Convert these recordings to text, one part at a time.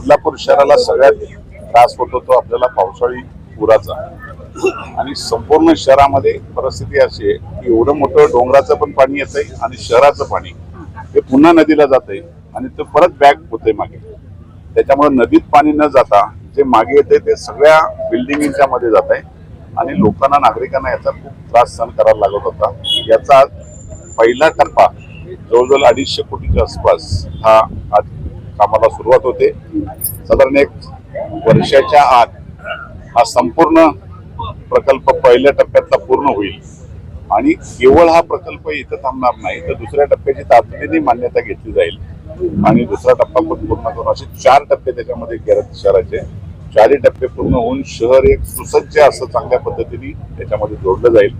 बदलापूर शहराला सगळ्यात त्रास होतो तो आपल्याला पावसाळी पुराचा। आणि संपूर्ण शहरामध्ये परिस्थिती अशी आहे की एवढं मोठं डोंगराचं पण पाणी येतंय आणि शहराचं पाणी हे पुन्हा नदीला जातंय आणि ते परत बॅक होतंय मागे। त्याच्यामुळे नदीत पाणी न जाता जे मागे येते ते सगळ्या बिल्डिंगच्या मध्ये जात आहे आणि लोकांना नागरिकांना याचा खूप त्रास सहन करावा लागत होता। याचा पहिला टप्पा जवळजवळ 250 कोटीच्या आसपास हा आज कामाला सुरुवात होते। साधारण एक वर्षाच्या आत हा संपूर्ण प्रकल्प पहिल्या टप्प्यातला पूर्ण होईल आणि केवळ हा प्रकल्प इथं थांबणार नाही तर दुसऱ्या टप्प्याची तातडीने मान्यता घेतली जाईल आणि दुसरा टप्पा पण पूर्ण करून असे 4 टप्पे त्याच्यामध्ये केरळ शहराचे 4 टप्पे पूर्ण होऊन शहर एक सुसज्ज असं चांगल्या पद्धतीने त्याच्यामध्ये जोडलं जाईल।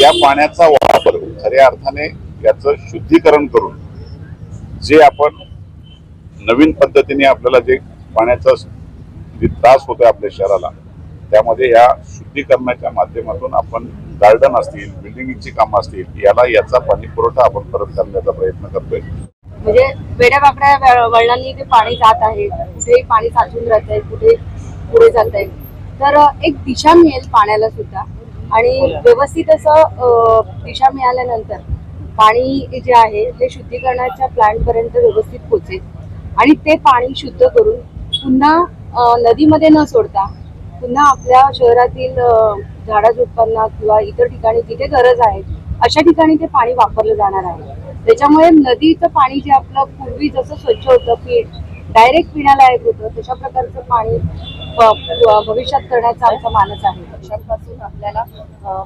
या पाण्याचा वापर खऱ्या अर्थाने याचं शुद्धीकरण करून जे आपण नवीन पद्धतीने आपल्याला जे पाण्याचा त्रास होतोय आपल्या शहराला त्यामध्ये या शुद्धीकरणाच्या माध्यमातून आपण गार्डन असतील बिल्डिंगची कामं असतील याचा पाणी पुरवठा आपण परत करण्याचा प्रयत्न करतोय। म्हणजे वेड्यावाकड्या वळणांनी ते पाणी जात आहे, कुठेही पाणी साचून राहत आहे, कुठे पुढे जात आहे, तर एक दिशा मिळेल पाण्याला सुद्धा आणि व्यवस्थित असं दिशा मिळाल्यानंतर पाणी जे आहे ते शुद्धीकरणाच्या प्लांट पर्यंत व्यवस्थित पोहोचेल आणि ते पाणी शुद्ध करून पुन्हा नदीमध्ये न सोडता पुन्हा आपल्या शहरातील झाडाझुडपांना किंवा इतर ठिकाणी जिथे गरज आहे अशा ठिकाणी ते पाणी वापरलं जाणार आहे। त्याच्यामुळे नदीचं पाणी जे आपलं पूर्वी जसं स्वच्छ होतं की डायरेक्ट पिण्यालायक होतं तशा प्रकारचं पाणी भविष्यात करण्याचा आमचा मानस आहे। वर्षांपासून आपल्याला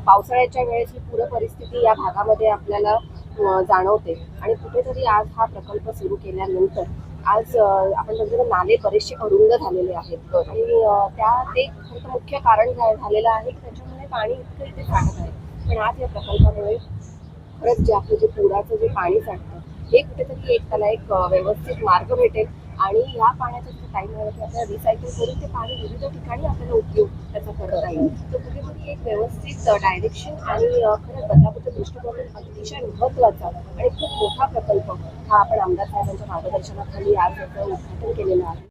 पावसाळ्याच्या वेळेस ही पूर परिस्थिती या भागामध्ये आपल्याला जाणवते आणि कुठेतरी आज हा प्रकल्प सुरू केल्यानंतर आज आपण बघतो नाले बरेचसे अरुंद झालेले आहेत आणि ते खरं मुख्य कारण झालेलं आहे की त्याच्यामुळे पाणी इतकं इथे साठत आहे। पण आज या प्रकल्पामुळे खरंच जे आपलं जे पुराचं जे पाणी साठतं हे कुठेतरी त्याला एक व्यवस्थित मार्ग भेटेल आणि ह्या पाण्याचा जो टाईम आहे की आपल्याला रिसायकल करून ते पाणी विविध ठिकाणी आपल्याला उपयोग त्याचा करता येईल। तर कुठेतरी एक व्यवस्थित डायरेक्शन आणि खरंच बदलापूरच्या दृष्टिकोनातून अतिशय महत्त्वाचा आणि खूप मोठा प्रकल्प हा आपण आमदार साहेबांच्या मार्गदर्शनाखाली आज याचं उद्घाटन केलेलं आहे।